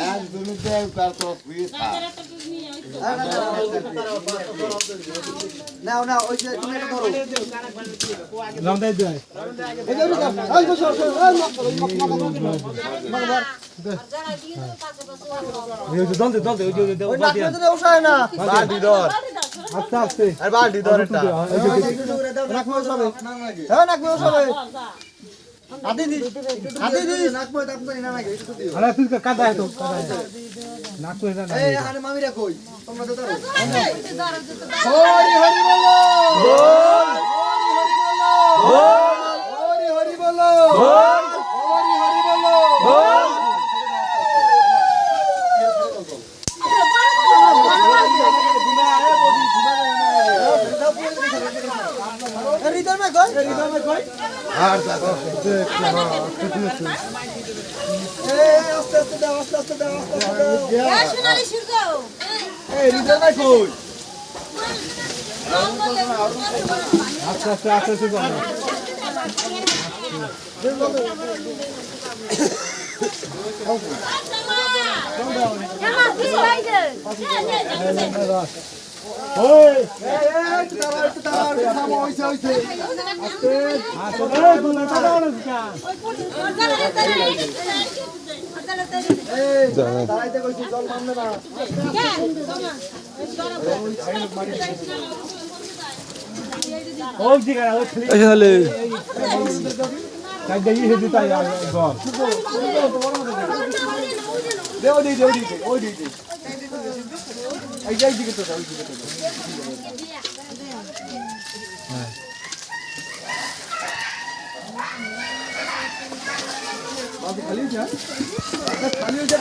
একজনকে তার তো ফ্রি নাও নাও ওই যে তুমি এটা ধরো লন্ডাই দেয় এই যে এই বসো দলতে ওই নাচতে তো উঠায় না বাড়ি ধর আস্তে আস্তে আর বাড়ি ধর এটা নাকমো সবে হ্যাঁ নাকমো সবে হাতে দি নাকমো তাপমো না নাকি একটু দিও আরে তুই কাদা তো নাক তো না এই আরে মামিরা কই তোমরা তো ধরো হরি হরি বলো হরি হরি বলো হরি হরি বলো হৃদয় মে কই আর দেখো এই আস্তে দাও সোনালি সূর্য এই হৃদয় ভাই কই আস্তে আস্তে আস্তে আস্তে যাও আমার কি হইছে ওই থামো হইছে আস্তে আস্তে বলে দাও না এই দাঁড়াইতে কইছি জল মানবে না ওই দিকে ওই খালি এই হলে কাই দেই হেদি তাই গর দেও দি এই যাই দিকে তো ওই দিকে তো খালি হয়েছে